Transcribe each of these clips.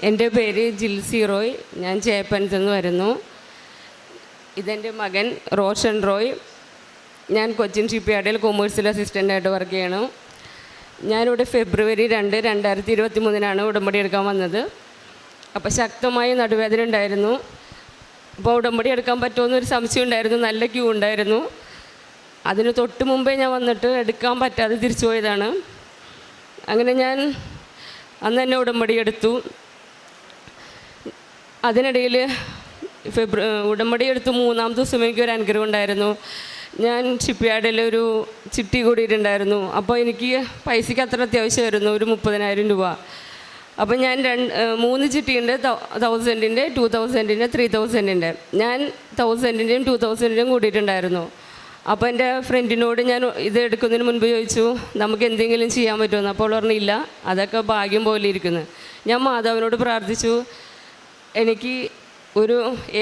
എൻ്റെ പേര് ജിൽസി റോയ്. ഞാൻ ചേപ്പനത്ത് നിന്ന് വരുന്നു. ഇതെൻ്റെ മകൻ റോഷൻ റോയ്. ഞാൻ കൊച്ചിൻ ഷിപ്പ്യാർഡിൽ കൊമേഴ്സ്യൽ അസിസ്റ്റൻ്റായിട്ട് വർക്ക് ചെയ്യണം. ഞാനിവിടെ ഫെബ്രുവരി 2, 2023 ഉടമ്പടി എടുക്കാൻ വന്നത്. അപ്പോൾ ശക്തമായ നടുവേദന ഉണ്ടായിരുന്നു. അപ്പോൾ ഉടമ്പടി എടുക്കാൻ പറ്റുമെന്നൊരു സംശയം ഉണ്ടായിരുന്നു. നല്ല ക്യൂ ഉണ്ടായിരുന്നു. അതിന് തൊട്ട് മുമ്പേ ഞാൻ വന്നിട്ട് എടുക്കാൻ പറ്റാതെ തിരിച്ചു പോയതാണ്. അങ്ങനെ ഞാൻ അന്ന് തന്നെ ഉടമ്പടി എടുത്തു. അതിനിടയിൽ ഉടമ്പടി എടുത്ത് 3-ാം ദിവസം എനിക്കൊരു അനുഗ്രഹം ഉണ്ടായിരുന്നു. ഞാൻ ഷിപ്പ്യാർഡിൽ ഒരു ചിട്ടി കൂടിയിട്ടുണ്ടായിരുന്നു. അപ്പോൾ എനിക്ക് പൈസയ്ക്ക് അത്ര അത്യാവശ്യമായിരുന്നു, ഒരു 30,000 രൂപ. അപ്പോൾ ഞാൻ 3 ചിട്ടിയുണ്ട്, 1000-ൻ്റെ, 2000-ൻ്റെ, 3000-ൻ്റെ. ഞാൻ 1000-ൻ്റെയും 2000-ൻ്റെയും കൂടിയിട്ടുണ്ടായിരുന്നു. അപ്പോൾ എൻ്റെ ഫ്രണ്ടിനോട് ഞാൻ ഇത് എടുക്കുന്നതിന് മുൻപ് ചോദിച്ചു, നമുക്ക് എന്തെങ്കിലും ചെയ്യാൻ പറ്റുമെന്ന്. അപ്പോൾ പറഞ്ഞില്ല, അതൊക്കെ ഭാഗ്യം പോലെ ഇരിക്കുന്നു. ഞാൻ മാതാവിനോട് പ്രാർത്ഥിച്ചു, എനിക്ക്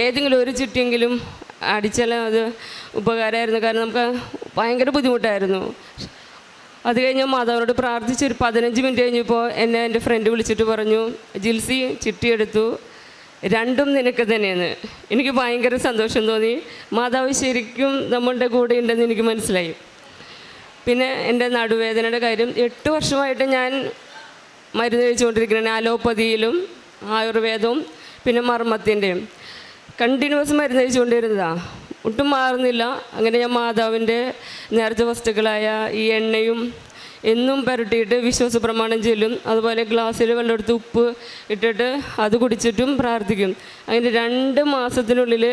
ഏതെങ്കിലും ഒരു ചിട്ടിയെങ്കിലും അടിച്ചാൽ അത് ഉപകാരമായിരുന്നു. കാരണം നമുക്ക് ഭയങ്കര ബുദ്ധിമുട്ടായിരുന്നു. അത് കഴിഞ്ഞ് മാതാവിനോട് പ്രാർത്ഥിച്ച് ഒരു 15 മിനിറ്റ് കഴിഞ്ഞപ്പോൾ എന്നെ എൻ്റെ ഫ്രണ്ട് വിളിച്ചിട്ട് പറഞ്ഞു, ജിൽസി ചിട്ടി എടുത്തു, രണ്ടും നിനക്ക് തന്നെയാണ്. എനിക്ക് ഭയങ്കര സന്തോഷം തോന്നി. മാതാവ് ശരിക്കും നമ്മളുടെ കൂടെ ഉണ്ടെന്ന് എനിക്ക് മനസ്സിലായി. പിന്നെ എൻ്റെ നടുവേദനയുടെ കാര്യം 8 വർഷമായിട്ട് ഞാൻ മരുന്ന് കഴിച്ചുകൊണ്ടിരിക്കുകയാണ്. അലോപ്പതിയിലും ആയുർവേദവും പിന്നെ മർമ്മത്തിൻ്റെയും കണ്ടിന്യൂസ് മരുന്ന് കഴിച്ചുകൊണ്ടിരുന്നതാണ്. ഒട്ടും മാറുന്നില്ല. അങ്ങനെ ഞാൻ മാതാവിൻ്റെ നേർച്ച വസ്തുക്കളായ ഈ എണ്ണയും എന്നും പുരട്ടിയിട്ട് വിശ്വാസ പ്രമാണം ചൊല്ലും. അതുപോലെ ഗ്ലാസ്സിൽ വെള്ളമെടുത്ത് ഉപ്പ് ഇട്ടിട്ട് അത് കുടിച്ചിട്ടും പ്രാർത്ഥിക്കും. അങ്ങനെ 2 മാസത്തിനുള്ളിൽ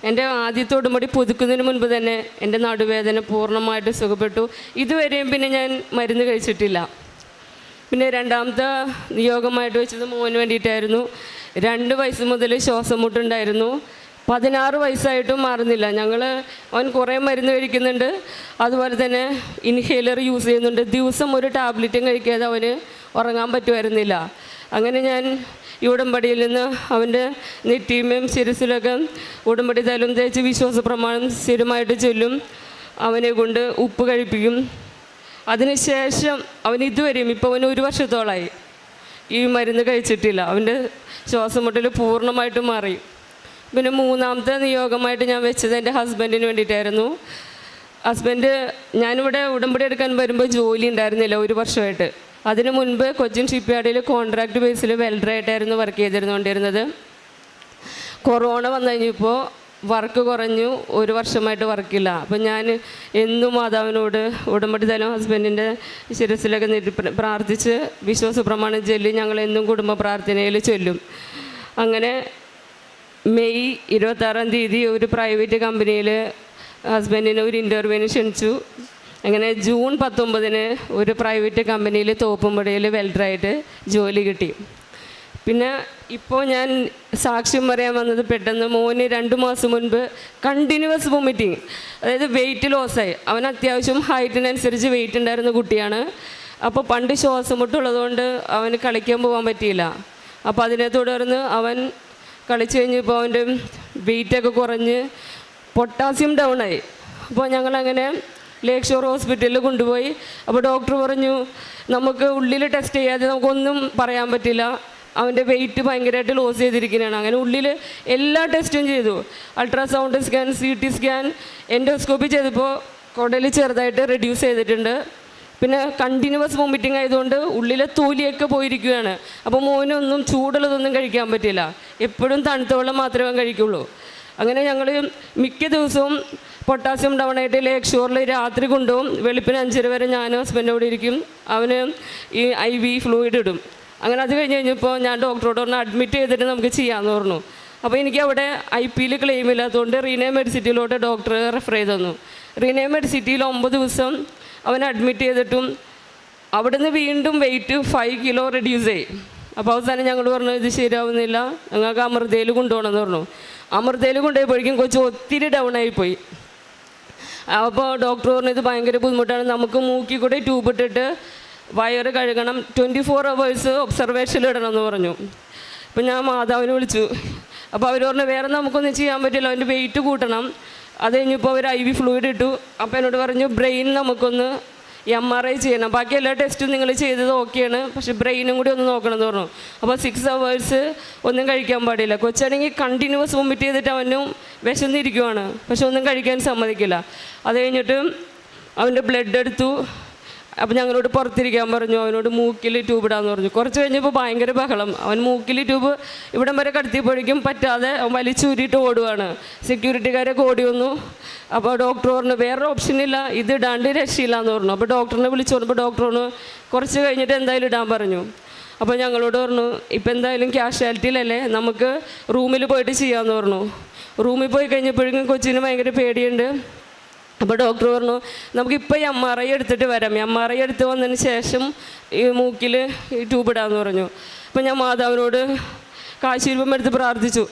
എൻ്റെ ആദ്യത്തെ ഉടമ്പടി പുതുക്കുന്നതിന് മുൻപ് തന്നെ എൻ്റെ നടുവേദന പൂർണ്ണമായിട്ട് സുഖപ്പെട്ടു. ഇതുവരെയും പിന്നെ ഞാൻ മരുന്ന് കഴിച്ചിട്ടില്ല. പിന്നെ 2ാമത്തെ നിയോഗമായിട്ട് വെച്ചത് മോന് വേണ്ടിയിട്ടായിരുന്നു. 2 വയസ്സ് മുതൽ ശ്വാസം മുട്ടുണ്ടായിരുന്നു. 16 വയസ്സായിട്ടും മാറുന്നില്ല. അവൻ കുറേ മരുന്ന് കഴിക്കുന്നുണ്ട്, അതുപോലെ തന്നെ ഇൻഹേലർ യൂസ് ചെയ്യുന്നുണ്ട്. ദിവസം ഒരു ടാബ്ലറ്റും കഴിക്കാതെ അവന് ഉറങ്ങാൻ പറ്റുമായിരുന്നില്ല. അങ്ങനെ ഞാൻ ഈ ഉടമ്പടിയിൽ നിന്ന് അവൻ്റെ നെറ്റിമേയും ശിരസിലൊക്കെ ഉടമ്പടി തലം തേച്ച് വിശ്വാസ പ്രമാണം സ്ഥിരമായിട്ട് ചൊല്ലും. അവനെ കൊണ്ട് ഉപ്പ് കഴിപ്പിക്കും. അതിനുശേഷം അവൻ ഇതുവരെയും ഇപ്പോൾ അവന് 1 വർഷത്തോളമായി ഈ മരുന്ന് കഴിച്ചിട്ടില്ല. അവൻ്റെ ശ്വാസം മുട്ടൽ പൂർണ്ണമായിട്ടും മാറി. പിന്നെ 3ാമത്തെ നിയോഗമായിട്ട് ഞാൻ വെച്ചത് എൻ്റെ ഹസ്ബൻഡിന് വേണ്ടിയിട്ടായിരുന്നു. ഞാനിവിടെ ഉടമ്പടി എടുക്കാൻ വരുമ്പോൾ ജോലി ഉണ്ടായിരുന്നില്ല 1 വർഷമായിട്ട്. അതിന് മുൻപ് കൊച്ചിൻ ഷിപ്പ്യാർഡിൽ കോൺട്രാക്ട് ബേസിൽ വെൽഡറായിട്ടായിരുന്നു വർക്ക് ചെയ്തിരുന്നുകൊണ്ടിരുന്നത്. കൊറോണ വന്നു കഴിഞ്ഞപ്പോൾ വർക്ക് കുറഞ്ഞു. 1 വർഷമായിട്ട് വർക്കില്ല. അപ്പം ഞാൻ എന്നും മാതാവിനോട് ഉടമ്പടി തലം ഹസ്ബൻഡിൻ്റെ ശിരസിലൊക്കെ പ്രാർത്ഥിച്ച് വിശ്വാസ പ്രമാണം ചൊല്ലി ഞങ്ങളെന്നും കുടുംബ പ്രാർത്ഥനയിൽ ചൊല്ലും. അങ്ങനെ മെയ് 26-ാം തീയതി ഒരു പ്രൈവറ്റ് കമ്പനിയിൽ ഹസ്ബൻഡിന് ഒരു ഇൻ്റർവ്യൂവിന് ക്ഷണിച്ചു. അങ്ങനെ ജൂൺ 19-ന് ഒരു പ്രൈവറ്റ് കമ്പനിയിൽ തോപ്പുംപടിയിൽ വെൽഡറായിട്ട് ജോലി കിട്ടി. പിന്നെ ഇപ്പോൾ ഞാൻ സാക്ഷ്യം പറയാൻ വന്നത്, പെട്ടെന്ന് മോന് 2 മാസം മുൻപ് കണ്ടിന്യൂസ് വൊമിറ്റിങ്, അതായത് വെയിറ്റ് ലോസായി. അവൻ അത്യാവശ്യം ഹൈറ്റിനനുസരിച്ച് വെയിറ്റ് ഉണ്ടായിരുന്ന കുട്ടിയാണ്. അപ്പോൾ പണ്ട് ശ്വാസം മുട്ടുള്ളതുകൊണ്ട് അവന് കളിക്കാൻ പോകാൻ പറ്റിയില്ല. അപ്പോൾ അതിനെ തുടർന്ന് അവൻ കളിച്ച് കഴിഞ്ഞപ്പോൾ അവൻ്റെ വെയിറ്റൊക്കെ കുറഞ്ഞ് പൊട്ടാസ്യം ഡൗണായി. അപ്പോൾ ഞങ്ങളങ്ങനെ ലേക്ക് ഷോർ ഹോസ്പിറ്റലിൽ കൊണ്ടുപോയി. അപ്പോൾ ഡോക്ടർ പറഞ്ഞു, നമുക്ക് ഉള്ളിൽ ടെസ്റ്റ് ചെയ്യാതെ നമുക്കൊന്നും പറയാൻ പറ്റില്ല, അവൻ്റെ വെയിറ്റ് ഭയങ്കരമായിട്ട് ലോസ് ചെയ്തിരിക്കുന്നതാണ്. അങ്ങനെ ഉള്ളിൽ എല്ലാ ടെസ്റ്റും ചെയ്തു. Ultrasound scan, CT scan, endoscopy ചെയ്തപ്പോൾ കുടൽ ചെറുതായിട്ട് റെഡ്യൂസ് ചെയ്തിട്ടുണ്ട്. പിന്നെ കണ്ടിന്യൂസ് വോമിറ്റിംഗ് ആയതുകൊണ്ട് ഉള്ളിലെ തൊലിയൊക്കെ പോയിരിക്കുകയാണ്. അപ്പോൾ മോനൊന്നും ചൂടുള്ളതൊന്നും കഴിക്കാൻ പറ്റില്ല. എപ്പോഴും തണുത്ത വെള്ളം മാത്രമേ കഴിക്കുള്ളൂ. അങ്ങനെ ഞങ്ങൾ മിക്ക ദിവസവും പൊട്ടാസ്യം ഡൗൺ ആയിട്ട് ലേക്ക് ഷോറിൽ രാത്രി കൊണ്ടുപോകും. വെളുപ്പിന് 5:30 വരെ ഞാനും ഹസ്ബൻഡോടെ ഇരിക്കും. അവന് ഈ IV ഫ്ലൂയിഡ് ഇടും. അങ്ങനെ അത് കഴിഞ്ഞപ്പോൾ ഞാൻ ഡോക്ടറോട് പറഞ്ഞു, അഡ്മിറ്റ് ചെയ്തിട്ട് നമുക്ക് ചെയ്യാമെന്ന് പറഞ്ഞു. അപ്പോൾ എനിക്ക് അവിടെ IPയിൽ ക്ലെയിം ഇല്ലാത്തതുകൊണ്ട് റീനേ മെഡിസിറ്റിയിലോട്ട് ഡോക്ടർ റെഫർ ചെയ്ത് തന്നു. റീനേ മെഡിസിറ്റിയിൽ 9 ദിവസം അവൻ അഡ്മിറ്റ് ചെയ്തിട്ടും അവിടെ നിന്ന് വീണ്ടും വെയിറ്റ് 5 കിലോ റെഡ്യൂസ് ആയി. അപ്പോൾ അവസാനം ഞങ്ങൾ പറഞ്ഞു, ഇത് ശരിയാവുന്നില്ല, ഞങ്ങൾക്ക് അമൃതയിൽ കൊണ്ടുപോകണമെന്ന് പറഞ്ഞു. അമൃതയിൽ കൊണ്ടുപോയപ്പോഴേക്കും കൊച്ചു ഒത്തിരി ഡൗൺ ആയിപ്പോയി. അപ്പോൾ ഡോക്ടർ പറഞ്ഞു, ഇത് ഭയങ്കര ബുദ്ധിമുട്ടാണ്, നമുക്ക് മൂക്കിൽ കൂടെ ട്യൂബ് ഇട്ടിട്ട് വയറ് കഴുകണം, 24 hours ഒബ്സർവേഷനിൽ ഇടണമെന്ന് പറഞ്ഞു. അപ്പം ഞാൻ മാതാവിനെ വിളിച്ചു. അപ്പോൾ അവർ പറഞ്ഞു, വേറെ നമുക്കൊന്നും ചെയ്യാൻ പറ്റില്ല, അവൻ്റെ വെയിറ്റ് കൂട്ടണം. അത് കഴിഞ്ഞപ്പോൾ അവർ IV ഫ്ലൂയിഡ് ഇട്ടു. അപ്പോൾ എന്നോട് പറഞ്ഞു, ബ്രെയിൻ നമുക്കൊന്ന് MRI ചെയ്യണം, ബാക്കി എല്ലാ ടെസ്റ്റും നിങ്ങൾ ചെയ്തത് ഓക്കെയാണ്, പക്ഷേ ബ്രെയിനും കൂടി ഒന്ന് നോക്കണം എന്ന് പറഞ്ഞു. അപ്പോൾ 6 hours ഒന്നും കഴിക്കാൻ പാടില്ല. കൊച്ചാണെങ്കിൽ കണ്ടിന്യൂസ് വൊമിറ്റ് ചെയ്തിട്ട് അവനും വിശന്നിരിക്കുവാണ്, പക്ഷെ ഒന്നും കഴിക്കാൻ സമ്മതിക്കില്ല. അത് കഴിഞ്ഞിട്ട് അവൻ്റെ ബ്ലഡ് എടുത്തു. അപ്പോൾ ഞങ്ങളോട് പുറത്തിരിക്കാൻ പറഞ്ഞു, അവനോട് മൂക്കിൽ ട്യൂബ് ഇടാമെന്ന് പറഞ്ഞു. കുറച്ച് കഴിഞ്ഞപ്പോൾ ഭയങ്കര ബഹളം. അവൻ മൂക്കിൽ ട്യൂബ് ഇവിടം വരെ കടത്തിയപ്പോഴേക്കും പറ്റാതെ അവൻ വലിച്ചൂരിയിട്ട് ഓടുവാണ്. സെക്യൂരിറ്റിക്കാരൊക്കെ ഓടി വന്നു. അപ്പോൾ ഡോക്ടർ പറഞ്ഞു വേറെ ഓപ്ഷനില്ല, ഇത് ഇടാണ്ട് രക്ഷയില്ല എന്ന് പറഞ്ഞു. അപ്പോൾ ഡോക്ടറിനെ വിളിച്ചു പറഞ്ഞപ്പോൾ ഡോക്ടർ പറഞ്ഞു കുറച്ച് കഴിഞ്ഞിട്ട് എന്തായാലും ഇടാൻ പറഞ്ഞു. അപ്പോൾ ഞങ്ങളോട് പറഞ്ഞു ഇപ്പം എന്തായാലും ക്യാഷ്വാലിറ്റിയിലല്ലേ, നമുക്ക് റൂമിൽ പോയിട്ട് ചെയ്യാമെന്ന് പറഞ്ഞു. റൂമിൽ പോയി കഴിഞ്ഞപ്പോഴേക്കും കൊച്ചിന് ഭയങ്കര പേടിയുണ്ട്. അപ്പോൾ ഡോക്ടർ പറഞ്ഞു നമുക്കിപ്പോൾ MRI എടുത്തിട്ട് വരാം, MRI എടുത്ത് വന്നതിന് ശേഷം ഈ മൂക്കിൽ ഈ ട്യൂബ് ഇടാമെന്ന് പറഞ്ഞു. അപ്പോൾ ഞാൻ മാതാവിനോട് കാശീരൂപം എടുത്ത് പ്രാർത്ഥിച്ചു.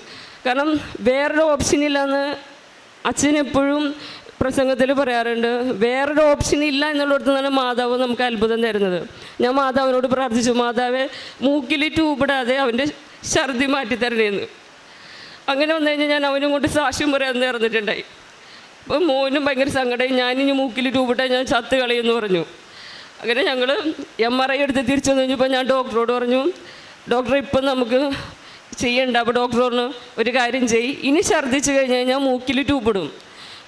കാരണം വേറൊരു ഓപ്ഷൻ ഇല്ലയെന്ന് അച്ഛൻ എപ്പോഴും പ്രസംഗത്തിൽ പറയാറുണ്ട്. വേറൊരു ഓപ്ഷൻ ഇല്ല എന്നുള്ളിടത്ത് നിന്നാണ് മാതാവ് നമുക്ക് അത്ഭുതം തരുന്നത്. ഞാൻ മാതാവിനോട് പ്രാർത്ഥിച്ചു, മാതാവേ മൂക്കിൽ ട്യൂബ് ഇടാതെ അവൻ്റെ ഛർദി മാറ്റിത്തരണേന്ന്. അങ്ങനെ വന്നു കഴിഞ്ഞാൽ ഞാൻ അവനും കൊണ്ട് സാക്ഷ്യം പറയാൻ നേർന്നിട്ടുണ്ടായി. അപ്പോൾ മോനും ഭയങ്കര സങ്കടമായി, ഞാനിനി മൂക്കിൽ ട്യൂബിട്ടാൽ ഞാൻ ചത്ത് കളയുമെന്ന് പറഞ്ഞു. അങ്ങനെ ഞങ്ങൾ MRI എടുത്ത് തിരിച്ചു വന്നു കഴിഞ്ഞപ്പോൾ ഞാൻ ഡോക്ടറോട് പറഞ്ഞു ഡോക്ടർ ഇപ്പം നമുക്ക് ചെയ്യണ്ട. അപ്പോൾ ഡോക്ടർ പറഞ്ഞു ഒരു കാര്യം ചെയ്യ്, ഇനി ഛർദ്ദിച്ച് കഴിഞ്ഞ് കഴിഞ്ഞാൽ മൂക്കിൽ ട്യൂബിടും.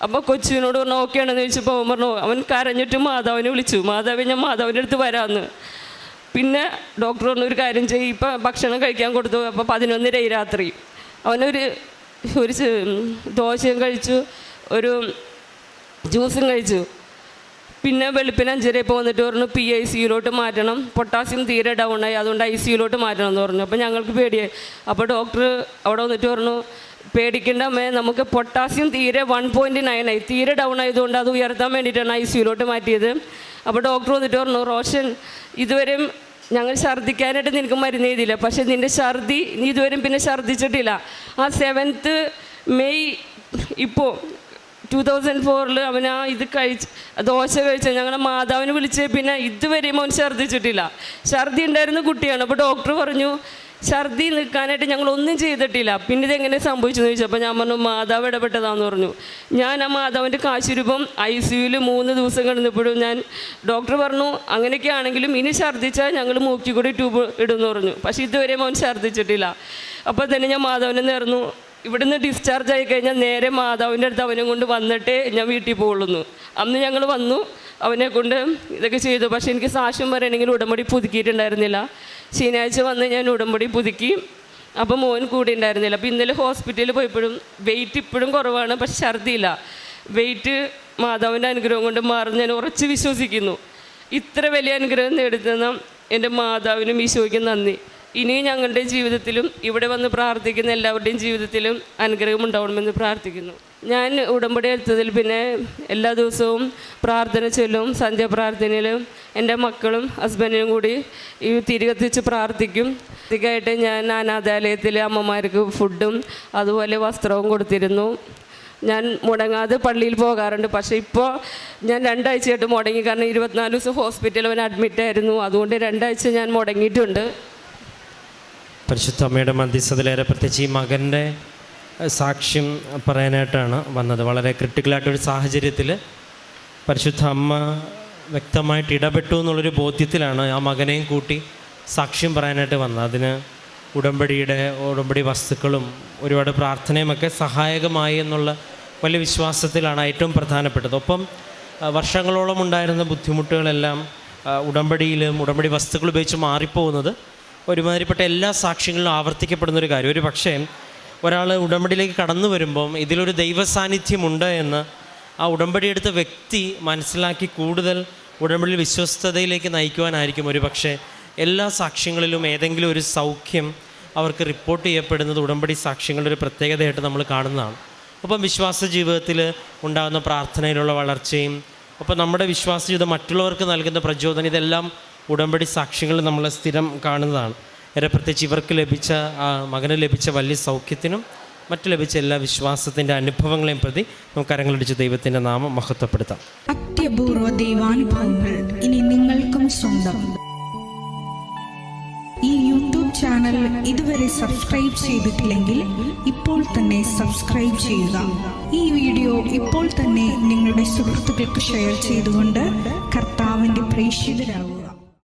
അപ്പോൾ കൊച്ചുവിനോട് പറഞ്ഞു ഓക്കെ ആണെന്ന് ചോദിച്ചപ്പോൾ അവൻ പറഞ്ഞു, അവൻ കരഞ്ഞിട്ട് മാതാവിനെ വിളിച്ചു, മാതാവേ ഞാൻ മാതാവിൻ്റെ അടുത്ത് വരാമെന്ന്. പിന്നെ ഡോക്ടർ പറഞ്ഞു ഒരു കാര്യം ചെയ്യ്, ഇപ്പം ഭക്ഷണം കഴിക്കാൻ കൊടുത്തു. അപ്പോൾ 11:30 രാത്രി അവനൊരു ദോശയും കഴിച്ചു, ഒരു ജ്യൂസും കഴിച്ചു. പിന്നെ വെളുപ്പിന് 5:30 ഇപ്പോൾ വന്നിട്ട് പറഞ്ഞു PICUലോട്ട് മാറ്റണം, പൊട്ടാസ്യം തീരെ ഡൗണായി, അതുകൊണ്ട് ICUലോട്ട് മാറ്റണം എന്ന് പറഞ്ഞു. അപ്പോൾ ഞങ്ങൾക്ക് പേടിയായി. അപ്പോൾ ഡോക്ടർ അവിടെ വന്നിട്ട് പറഞ്ഞു പേടിക്കേണ്ട അമ്മേ, നമുക്ക് പൊട്ടാസ്യം തീരെ 1.9 ആയി, തീരെ ഡൗൺ ആയതുകൊണ്ട് അത് ഉയർത്താൻ വേണ്ടിയിട്ടാണ് ICUലോട്ട് മാറ്റിയത്. അപ്പോൾ ഡോക്ടർ വന്നിട്ട് പറഞ്ഞു റോഷൻ ഇതുവരെയും ഞങ്ങൾ ഛർദ്ദിക്കാനായിട്ട് നിനക്ക് മരുന്ന് ചെയ്തില്ല, പക്ഷേ നിൻ്റെ ഛർദി നീ ഇതുവരെയും പിന്നെ ഛർദ്ദിച്ചിട്ടില്ല. ആ 7th May ഇപ്പോൾ 2004 അവൻ ആ ഇത് ദോശ കഴിച്ച ഞങ്ങളെ മാതാവിനെ വിളിച്ച് പിന്നെ ഇതുവരെയും അവൻ ഛർദ്ദിച്ചിട്ടില്ല. ഛർദി ഉണ്ടായിരുന്ന കുട്ടിയാണ്. അപ്പോൾ ഡോക്ടർ പറഞ്ഞു ഛർദി നിൽക്കാനായിട്ട് ഞങ്ങളൊന്നും ചെയ്തിട്ടില്ല, പിന്നെ ഇതെങ്ങനെ സംഭവിച്ചെന്ന് ചോദിച്ചു. അപ്പോൾ ഞാൻ പറഞ്ഞു മാതാവ് ഇടപെട്ടതാണെന്ന് പറഞ്ഞു. ഞാൻ ആ മാതാവിൻ്റെ കാശുരൂപം ICUയിൽ 3 ദിവസം കിടന്നപ്പോഴും ഞാൻ ഡോക്ടർ പറഞ്ഞു അങ്ങനെയൊക്കെ ആണെങ്കിലും ഇനി ഛർദ്ദിച്ചാൽ ഞങ്ങൾ മൂക്കി കൂടി ട്യൂബ് ഇടുമെന്ന് പറഞ്ഞു. പക്ഷേ ഇതുവരെയും അവൻ ഛർദ്ദിച്ചിട്ടില്ല. അപ്പോൾ തന്നെ ഞാൻ മാതാവിനെ നേർന്നു. ഇവിടുന്ന് ഡിസ്ചാർജ് ആയി കഴിഞ്ഞാൽ നേരെ മാതാവിൻ്റെ അടുത്ത് അവനെ കൊണ്ട് വന്നിട്ടേ ഞാൻ വീട്ടിൽ പോകുള്ളൂ. അന്ന് ഞങ്ങൾ വന്നു, അവനെ കൊണ്ട് ഇതൊക്കെ ചെയ്തു. പക്ഷേ എനിക്ക് സാക്ഷ്യം പറയണമെങ്കിൽ ഉടമ്പടി പുതുക്കിയിട്ടുണ്ടായിരുന്നില്ല. ശനിയാഴ്ച വന്ന് ഞാൻ ഉടമ്പടി പുതുക്കി. അപ്പോൾ മോൻ കൂടി ഉണ്ടായിരുന്നില്ല. അപ്പോൾ ഇന്നലെ ഹോസ്പിറ്റലിൽ പോയപ്പോഴും വെയിറ്റ് ഇപ്പോഴും കുറവാണ്, പക്ഷെ ഛർദിയില്ല. വെയിറ്റ് മാതാവിൻ്റെ അനുഗ്രഹം കൊണ്ട് മാറും ഞാൻ ഉറച്ച് വിശ്വസിക്കുന്നു. ഇത്ര വലിയ അനുഗ്രഹം നേടുന്ന എൻ്റെ മാതാവിനും ഈശോയ്ക്കും നന്ദി. ഇനിയും ഞങ്ങളുടെ ജീവിതത്തിലും ഇവിടെ വന്ന് പ്രാർത്ഥിക്കുന്ന എല്ലാവരുടെയും ജീവിതത്തിലും അനുഗ്രഹം ഉണ്ടാവണമെന്ന് പ്രാർത്ഥിക്കുന്നു. ഞാൻ ഉടമ്പടി എടുത്തതിൽ പിന്നെ എല്ലാ ദിവസവും പ്രാർത്ഥന ചൊല്ലും. സന്ധ്യാപ്രാർത്ഥനയിലും എൻ്റെ മക്കളും ഹസ്ബൻഡിനും കൂടി ഈ തിരികത്തിച്ച് പ്രാർത്ഥിക്കും. ഇതിക്കായിട്ട് ഞാൻ അനാഥാലയത്തിൽ അമ്മമാർക്ക് ഫുഡും അതുപോലെ വസ്ത്രവും കൊടുത്തിരുന്നു. ഞാൻ മുടങ്ങാതെ പള്ളിയിൽ പോകാറുണ്ട്. പക്ഷേ ഇപ്പോൾ ഞാൻ 2 ആഴ്ചയായിട്ട് മുടങ്ങി. കാരണം 24 ദിവസം ഹോസ്പിറ്റലിൽ അവൻ അഡ്മിറ്റായിരുന്നു. അതുകൊണ്ട് 2 ആഴ്ച ഞാൻ മുടങ്ങിയിട്ടുണ്ട്. പരിശുദ്ധ അമ്മയുടെ മധ്യസ്ഥതയിലേറെ പ്രത്യേകിച്ച് ഈ മകൻ്റെ സാക്ഷ്യം പറയാനായിട്ടാണ് വന്നത്. വളരെ ക്രിട്ടിക്കലായിട്ടൊരു സാഹചര്യത്തിൽ പരിശുദ്ധ അമ്മ വ്യക്തമായിട്ട് ഇടപെട്ടു എന്നുള്ളൊരു ബോധ്യത്തിലാണ് ആ മകനെയും കൂട്ടി സാക്ഷ്യം പറയാനായിട്ട് വന്നത്. അതിന് ഉടമ്പടി വസ്തുക്കളും ഒരുപാട് പ്രാർത്ഥനയുമൊക്കെ സഹായകമായി എന്നുള്ള വലിയ വിശ്വാസത്തിലാണ് ഏറ്റവും പ്രധാനപ്പെട്ടത്. ഒപ്പം വർഷങ്ങളോളം ഉണ്ടായിരുന്ന ബുദ്ധിമുട്ടുകളെല്ലാം ഉടമ്പടി വസ്തുക്കൾ ഉപയോഗിച്ച് മാറിപ്പോകുന്നത് ഒരുമാതിരിപ്പെട്ട എല്ലാ സാക്ഷ്യങ്ങളിലും ആവർത്തിക്കപ്പെടുന്നൊരു കാര്യം. ഒരു പക്ഷേ ഒരാൾ ഉടമ്പടിയിലേക്ക് കടന്നു വരുമ്പം ഇതിലൊരു ദൈവസാന്നിധ്യമുണ്ട് എന്ന് ആ ഉടമ്പടി എടുത്ത വ്യക്തി മനസ്സിലാക്കി കൂടുതൽ ഉടമ്പടിയിൽ വിശ്വസ്തതയിലേക്ക് നയിക്കുവാനായിരിക്കും ഒരു പക്ഷേ എല്ലാ സാക്ഷ്യങ്ങളിലും ഏതെങ്കിലും ഒരു സൗഖ്യം അവർക്ക് റിപ്പോർട്ട് ചെയ്യപ്പെടുന്നത് ഉടമ്പടി സാക്ഷ്യങ്ങളുടെ ഒരു പ്രത്യേകതയായിട്ട് നമ്മൾ കാണുന്നതാണ്. ഒപ്പം വിശ്വാസ ജീവിതത്തിൽ ഉണ്ടാകുന്ന പ്രാർത്ഥനയിലുള്ള വളർച്ചയും ഒപ്പം നമ്മുടെ വിശ്വാസ ജീവിതം മറ്റുള്ളവർക്ക് നൽകുന്ന പ്രചോദനം ഇതെല്ലാം ഉടമ്പടി സാക്ഷ്യങ്ങൾ നമ്മൾ സ്ഥിരം കാണുന്നതാണ്. പ്രത്യേകിച്ച് ഇവർക്ക് മകന് ലഭിച്ച വലിയ സൗഖ്യത്തിനും മറ്റു ലഭിച്ച എല്ലാ വിശ്വാസത്തിൻ്റെ അനുഭവങ്ങളെയും പ്രതി നമുക്ക് കരങ്ങളടിച്ച് ദൈവത്തിൻ്റെ നാമം മഹത്വപ്പെടുത്താം. അത്യപൂർവ ദൈവാനുഭവങ്ങൾ ഇനി നിങ്ങൾക്കും സ്വന്തം. ഈ യൂട്യൂബ് ചാനൽ ഇതുവരെ സബ്സ്ക്രൈബ് ചെയ്തിട്ടില്ലെങ്കിൽ ഇപ്പോൾ തന്നെ സബ്സ്ക്രൈബ് ചെയ്യുക. ഈ വീഡിയോ ഇപ്പോൾ തന്നെ നിങ്ങളുടെ സുഹൃത്തുക്കൾക്ക് ഷെയർ ചെയ്തുകൊണ്ട് കർത്താവിൻ്റെ പ്രേക്ഷിതരാകുക.